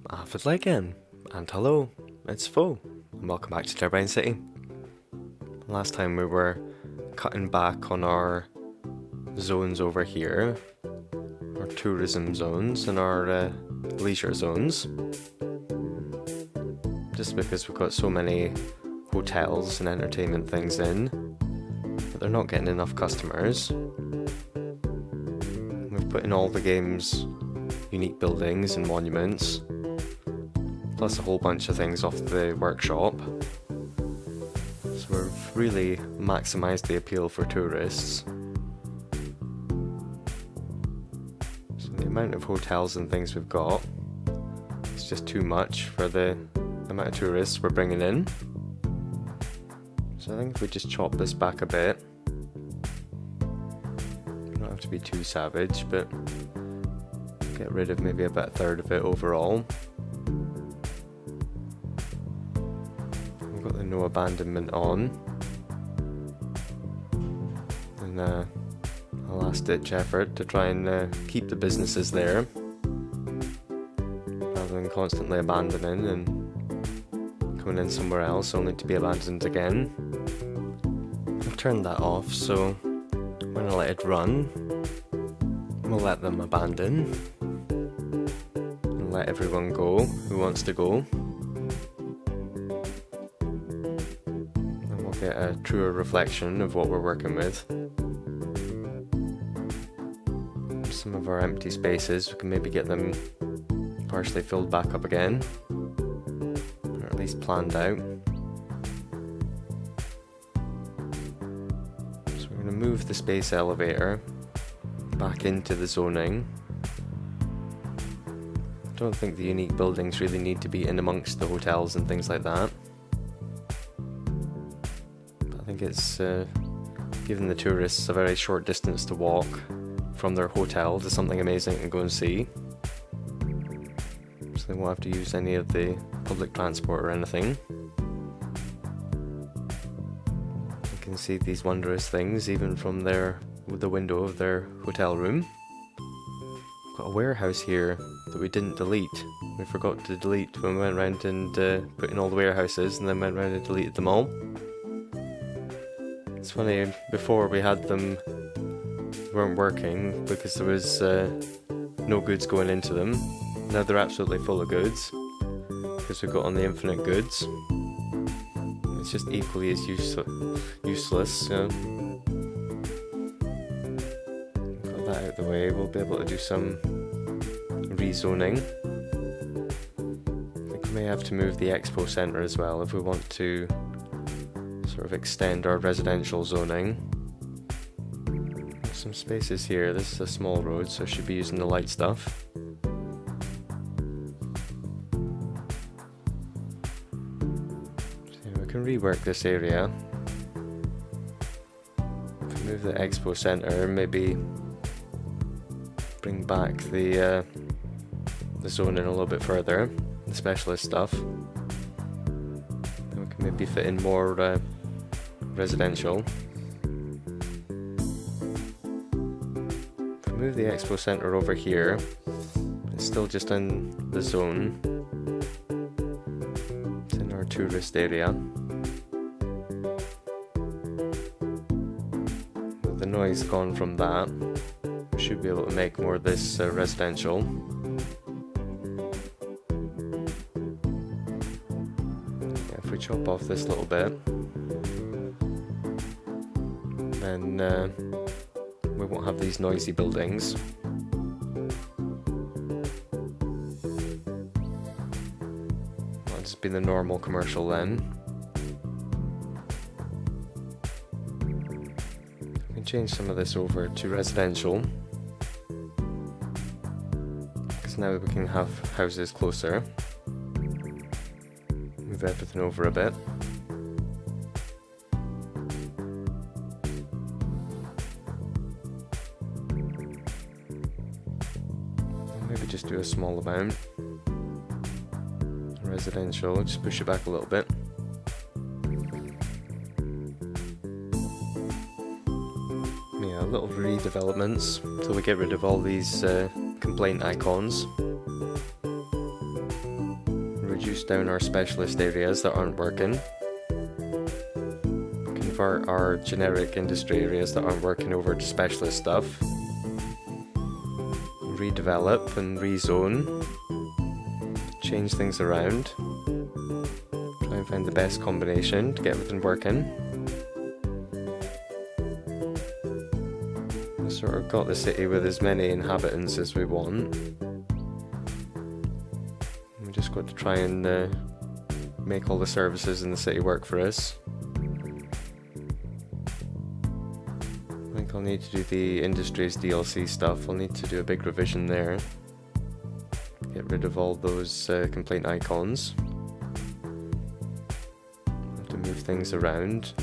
Avidly again, and hello, it's Fo, and welcome back to Turbine City. Last time we were cutting back on our zones over here, our tourism zones and our leisure zones, just because we've got so many hotels and entertainment things in, but they're not getting enough customers. We've put in all the game's unique buildings and monuments, plus a whole bunch of things off the workshop. So we've really maximised the appeal for tourists. So the amount of hotels and things we've got is just too much for the amount of tourists we're bringing in. So I think if we just chop this back a bit, we don't have to be too savage, but get rid of maybe about a third of it overall. We've got the no abandonment on, and a last ditch effort to try and keep the businesses there rather than constantly abandoning and coming in somewhere else only to be abandoned again. I've turned that off, so I'm going to let it run. We'll let them abandon and let everyone go who wants to go. And we'll get a truer reflection of what we're working with. Some of our empty spaces, we can maybe get them partially filled back up again, or at least planned out. So we're going to move the space elevator back into the zoning. I don't think the unique buildings really need to be in amongst the hotels and things like that. But I think it's giving the tourists a very short distance to walk from their hotel to something amazing to go and see. So they won't have to use any of the public transport or anything. You can see these wondrous things even from the window of their hotel room. We've got a warehouse here that we didn't delete. We forgot to delete when we went around and put in all the warehouses, and then went around and deleted them all. It's funny, before we had them, weren't working because there was no goods going into them. Now they're absolutely full of goods because we've got on the infinite goods. It's just equally as useless. That out of the way, we'll be able to do some rezoning. I think we may have to move the expo centre as well if we want to sort of extend our residential zoning. There's some spaces here. This is a small road, so I should be using the light stuff. So we can rework this area. If we move the expo centre, maybe bring back the zoning a little bit further, the specialist stuff. Then we can maybe fit in more residential. If we move the expo centre over here, it's still just in the zone. It's in our tourist area. With the noise gone from that, we should be able to make more of this residential. Yeah, if we chop off this little bit, then we won't have these noisy buildings. That'll just be the normal commercial then. We can change some of this over to residential, because now we can have houses closer. Move everything over a bit. Maybe just do a small amount. Residential, just push it back a little bit. Yeah, little redevelopments till we get rid of all these complaint icons. down our specialist areas that aren't working. Convert our generic industry areas that aren't working over to specialist stuff. Redevelop and rezone. Change things around. Try and find the best combination to get everything working. We sort of got the city with as many inhabitants as we want. We just got to try and make all the services in the city work for us. I think I'll need to do the Industries DLC stuff. I'll need to do a big revision there. Get rid of all those complaint icons. Have to move things around.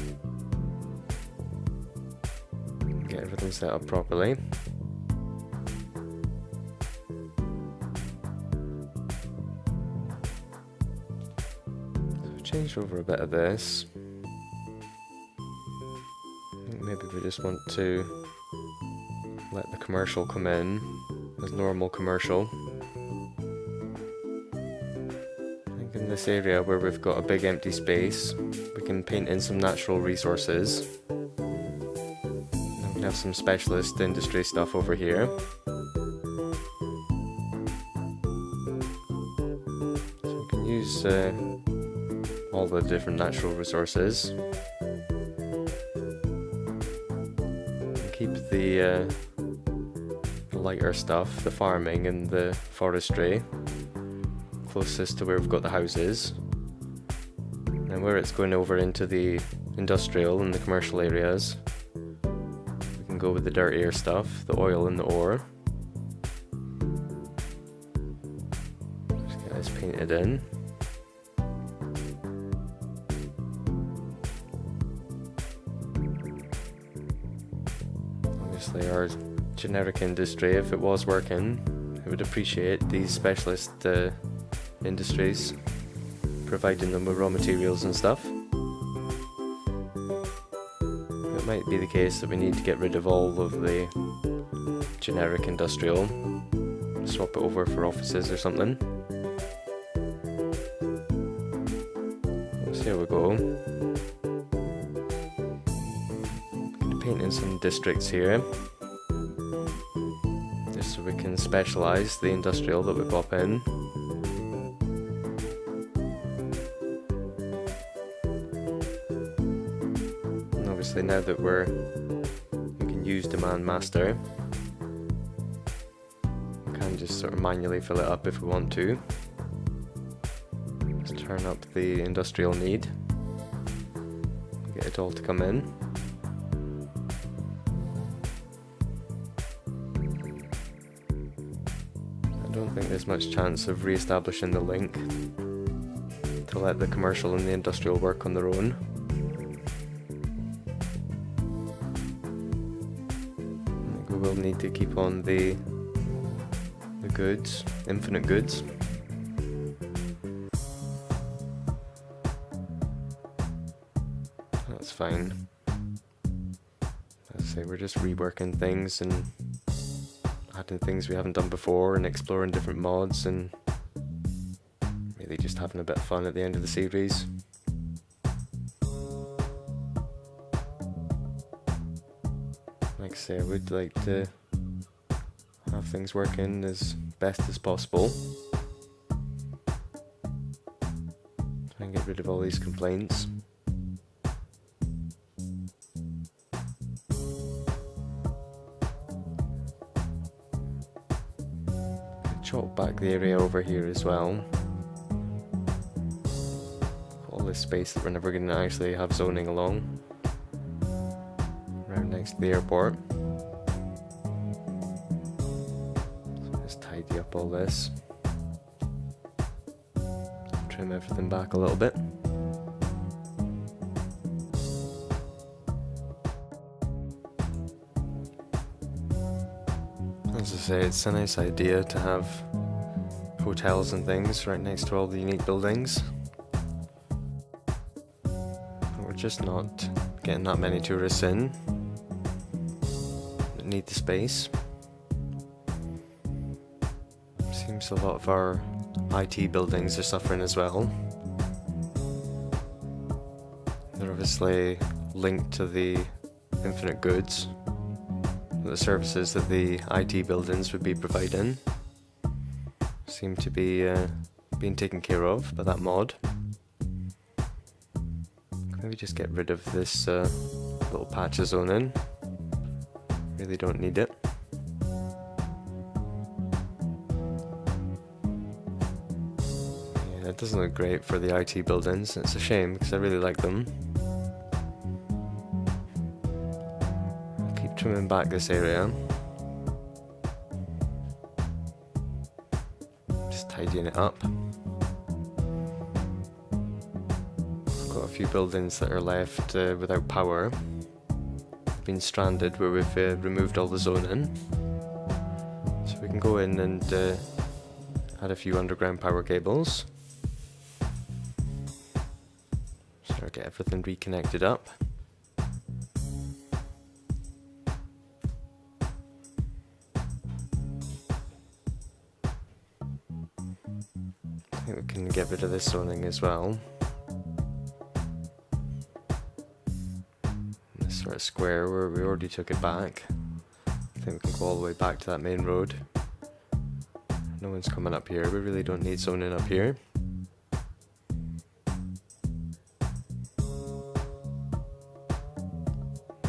Get everything set up properly. So I've changed over a bit of this. I think maybe we just want to let the commercial come in as normal commercial. I think in this area where we've got a big empty space, we can paint in some natural resources. We have some specialist industry stuff over here. So we can use all the different natural resources. And keep the lighter stuff, the farming and the forestry, closest to where we've got the houses. And where it's going over into the industrial and the commercial areas, go with the dirtier stuff, the oil and the ore. Just get this painted in. Obviously our generic industry, if it was working, it would appreciate these specialist industries, providing them with raw materials and stuff. It might be the case that we need to get rid of all of the generic industrial, swap it over for offices or something. So here we go. Gonna paint in some districts here, just so we can specialise the industrial that we pop in. Obviously now that we can use Demand Master, we can just sort of manually fill it up if we want to. Just turn up the industrial need, get it all to come in. I don't think there's much chance of re-establishing the link to let the commercial and the industrial work on their own. We'll need to keep on the goods, infinite goods. That's fine. As I say, we're just reworking things and adding things we haven't done before and exploring different mods and really just having a bit of fun at the end of the series. Like I say, I would like to have things working as best as possible. Try and get rid of all these complaints. Chop back the area over here as well. All this space that we're never going to actually have zoning along. Around next to the airport. So let's tidy up all this. Trim everything back a little bit. As I say, it's a nice idea to have hotels and things right next to all the unique buildings. But we're just not getting that many tourists in that need the space. Seems a lot of our IT buildings are suffering as well. They're obviously linked to the infinite goods, the services that the IT buildings would be providing seem to be being taken care of by that mod. Maybe just get rid of this little patch of zoning. Really don't need it. Yeah, it doesn't look great for the IT buildings. It's a shame because I really like them. I'll keep trimming back this area. Just tidying it up. Got a few buildings that are left without power. Been stranded where we've removed all the zoning. So we can go in and add a few underground power cables. Sort of get everything reconnected up. I think we can get rid of this zoning as well. Sort of square where we already took it back. I think we can go all the way back to that main road. No one's coming up here. We really don't need zoning up here.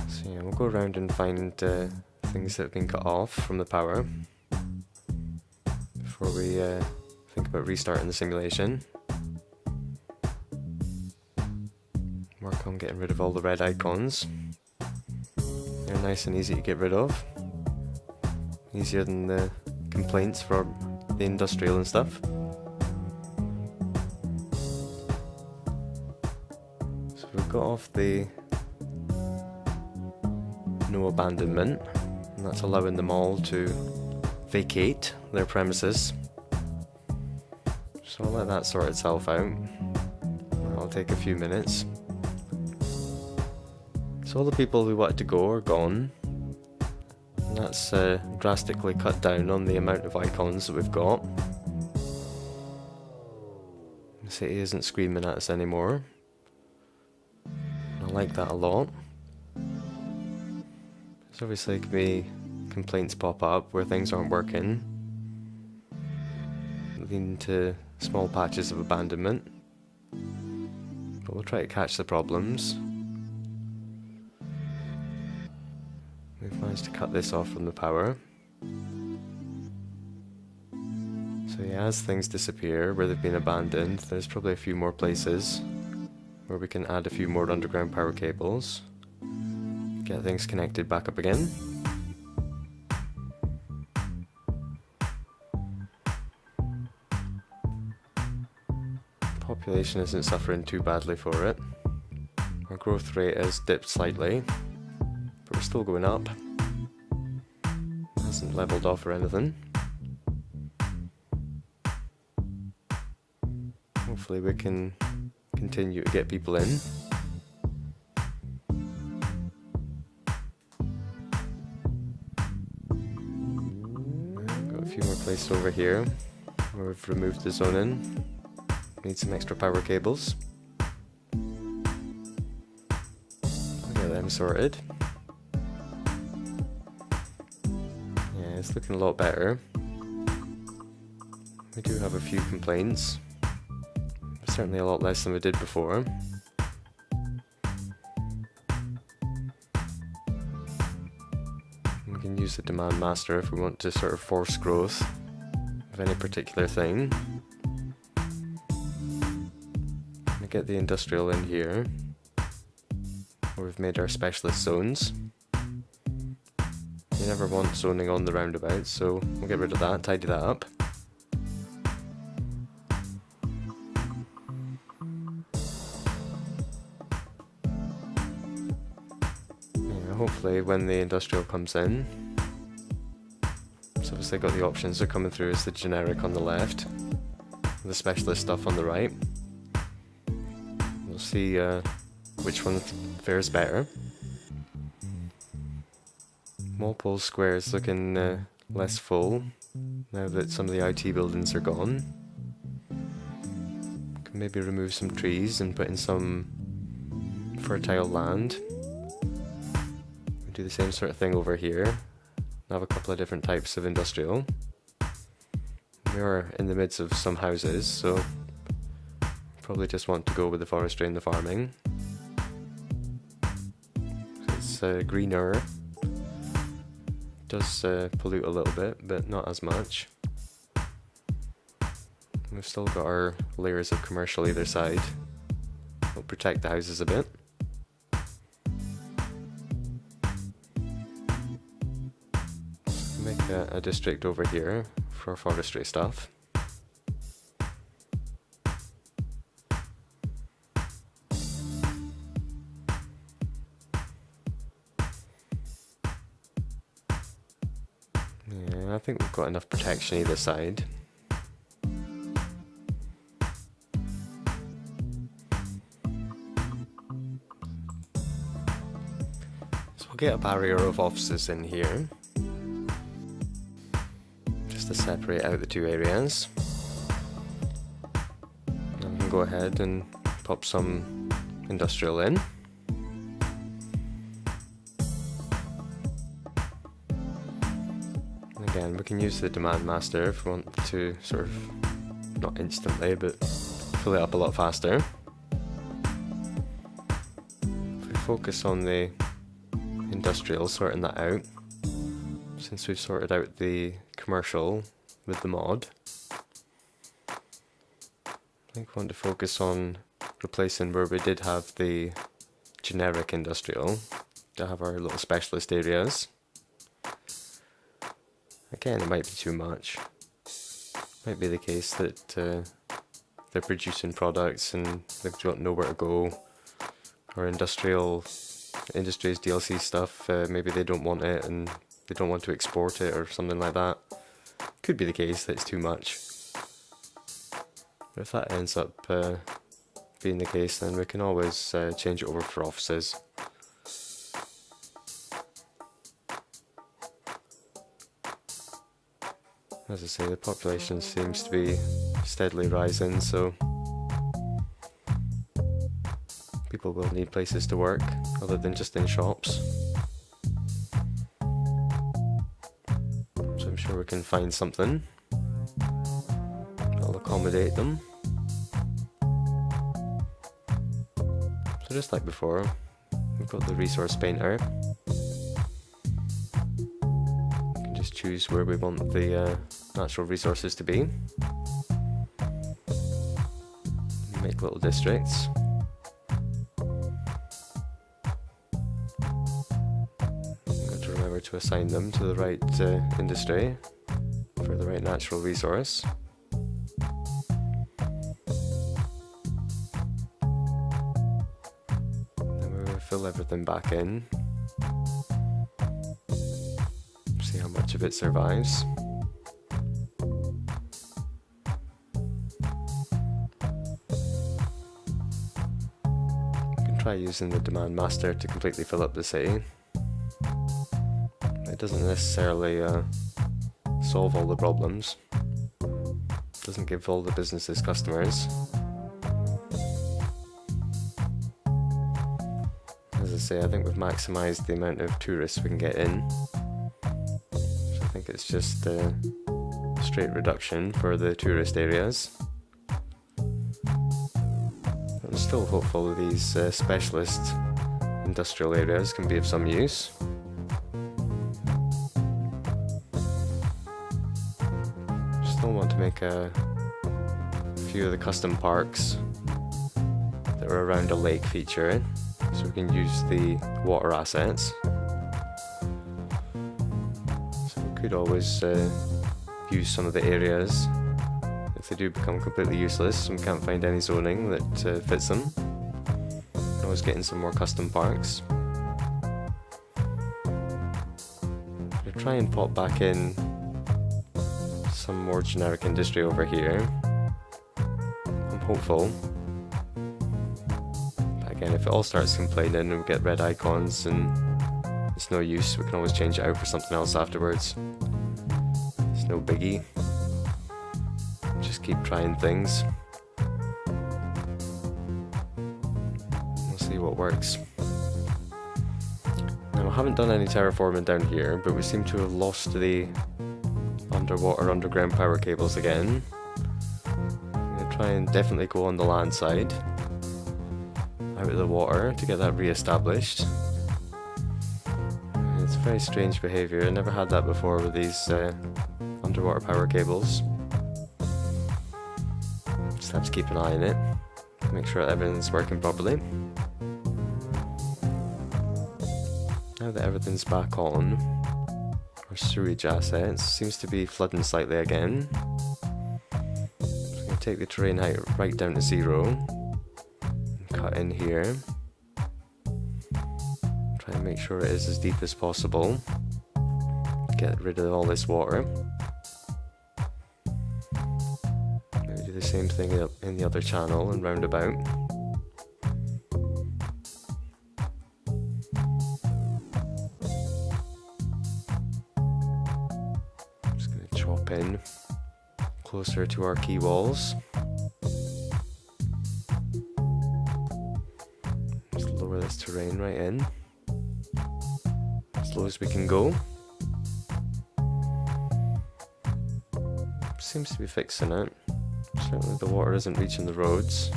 So yeah, we'll go around and find things that have been cut off from the power before we think about restarting the simulation. Work on getting rid of all the red icons. They're nice and easy to get rid of. Easier than the complaints for the industrial and stuff. So we've got off the no abandonment, and that's allowing them all to vacate their premises. So I'll let that sort itself out. That'll take a few minutes. So all the people who wanted to go are gone. And that's drastically cut down on the amount of icons that we've got. The city isn't screaming at us anymore. I like that a lot. So obviously there can be complaints pop up where things aren't working, leading to small patches of abandonment. But we'll try to catch the problems. We've managed to cut this off from the power. So yeah, as things disappear where they've been abandoned, there's probably a few more places where we can add a few more underground power cables, get things connected back up again. Population isn't suffering too badly for it. Our growth rate has dipped slightly, but we're still going up. It hasn't leveled off or anything. Hopefully we can continue to get people in. Got a few more places over here where we've removed the zoning. Need some extra power cables. Get them sorted. Yeah, it's looking a lot better. We do have a few complaints. Certainly a lot less than we did before. We can use the demand master if we want to sort of force growth of any particular thing. We get the industrial in here, where we've made our specialist zones. You never want zoning on the roundabout, so we'll get rid of that, tidy that up. Hopefully when the industrial comes in, so obviously got the options are coming through as the generic on the left, the specialist stuff on the right. We'll see which one fares better. Walpole Square is looking less full now that some of the IT buildings are gone. maybe remove some trees and put in some fertile land. Do the same sort of thing over here. Have a couple of different types of industrial. We are in the midst of some houses, so probably just want to go with the forestry and the farming. It's greener. Does pollute a little bit, but not as much. We've still got our layers of commercial either side. We'll protect the houses a bit. Make a district over here for forestry stuff. Yeah, I think we've got enough protection either side. So we'll get a barrier of offices in here, just to separate out the two areas. And we can go ahead and pop some industrial in. Again, we can use the demand master if we want to sort of, not instantly, but fill it up a lot faster. If we focus on the industrial, sorting that out, since we've sorted out the commercial with the mod, I think we want to focus on replacing where we did have the generic industrial to have our little specialist areas. Again, it might be too much. Might be the case that they're producing products and they've got nowhere to go, or industries DLC stuff, maybe they don't want it and they don't want to export it or something like that. Could be the case that it's too much. But if that ends up being the case, then we can always change it over for offices. As I say, the population seems to be steadily rising, so people will need places to work other than just in shops. So I'm sure we can find something that'll accommodate them. So just like before, we've got the resource painter. We can just choose where we want the natural resources to be. Make little districts. Got to remember to assign them to the right industry for the right natural resource. Then we'll fill everything back in. See how much of it survives. Try using the demand master to completely fill up the city. It doesn't necessarily solve all the problems. It doesn't give all the businesses customers. As I say, I think we've maximised the amount of tourists we can get in. So I think it's just a straight reduction for the tourist areas. I'm still hopeful these specialist industrial areas can be of some use. Still want to make a few of the custom parks that are around a lake feature, so we can use the water assets. So we could always use some of the areas if they do become completely useless and we can't find any zoning that fits them. I was getting some more custom parks. I'll try and pop back in some more generic industry over here. I'm hopeful. But again, if it all starts complaining and we get red icons and it's no use, we can always change it out for something else afterwards. It's no biggie. Just keep trying things. see what works. Now, I haven't done any terraforming down here, but we seem to have lost the underground power cables again. I'm going to try and definitely go on the land side, out of the water, to get that re-established. It's very strange behaviour. I never had that before with these underwater power cables. Just have to keep an eye on it, make sure everything's working properly. Now that everything's back on, our sewage assets seems to be flooding slightly again. So I'm going to take the terrain height right down to 0, and cut in here. Try and make sure it is as deep as possible. Get rid of all this water. Maybe do the same thing in the other channel and round about. Chop in closer to our quay walls. Just lower this terrain right in, as low as we can go. Seems to be fixing it. Certainly the water isn't reaching the roads.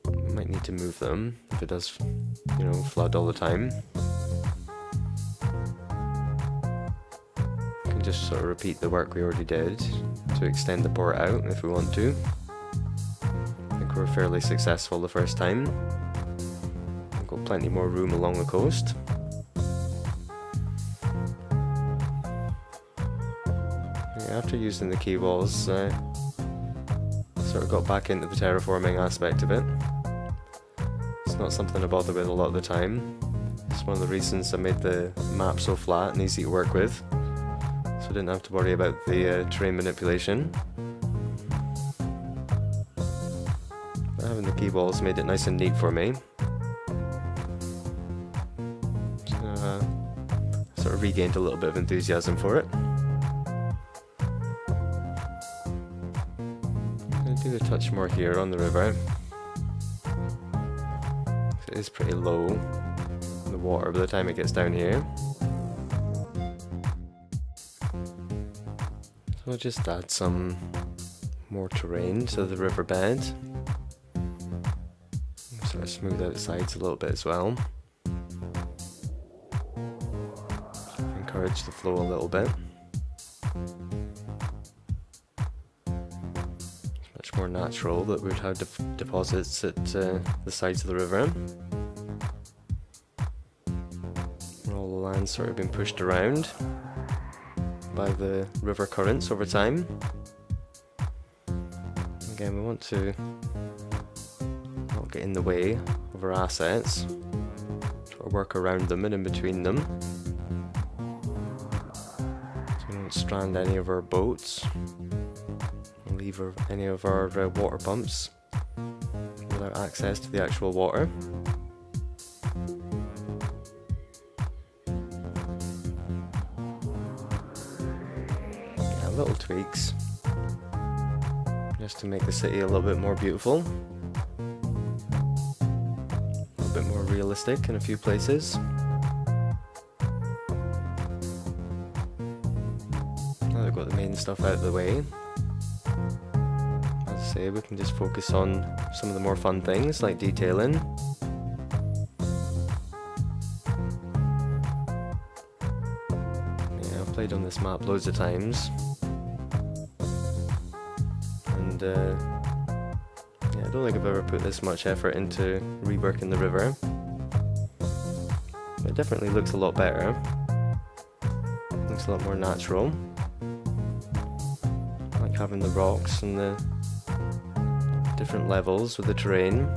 We might need to move them if it does, you know, flood all the time. Just sort of repeat the work we already did to extend the port out if we want to. I think we're fairly successful the first time. We've got plenty more room along the coast. Yeah, after using the quay walls, sort of got back into the terraforming aspect of it. It's not something I bother with a lot of the time. It's one of the reasons I made the map so flat and easy to work with. So I didn't have to worry about the terrain manipulation. But having the quay walls made it nice and neat for me. So sort of regained a little bit of enthusiasm for it. I'm going to do a touch more here on the river. It is pretty low, the water, by the time it gets down here. So I'll just add some more terrain to the riverbed. Sort of smooth out the sides a little bit as well. Encourage the flow a little bit. It's much more natural that we'd have deposits at the sides of the river. All the land's sort of been pushed around by the river currents over time. Again, we want to not get in the way of our assets, sort of work around them and in between them, so we don't strand any of our boats or leave any of our water pumps without access to the actual water. Little tweaks just to make the city a little bit more beautiful, a little bit more realistic in a few places. Now that I've got the main stuff out of the way, as I say, we can just focus on some of the more fun things like detailing. Yeah, I've played on this map loads of times. Yeah, I don't think I've ever put this much effort into reworking the river. It definitely looks a lot better. Looks a lot more natural. I like having the rocks and the different levels with the terrain.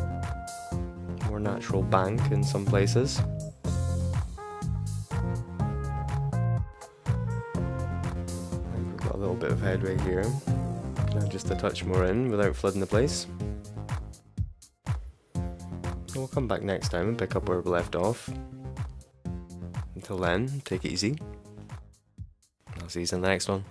More natural bank in some places. I think we've got a little bit of headway here. Just a touch more in without flooding the place. We'll come back next time and pick up where we left off. Until then, take it easy. I'll see you in the next one.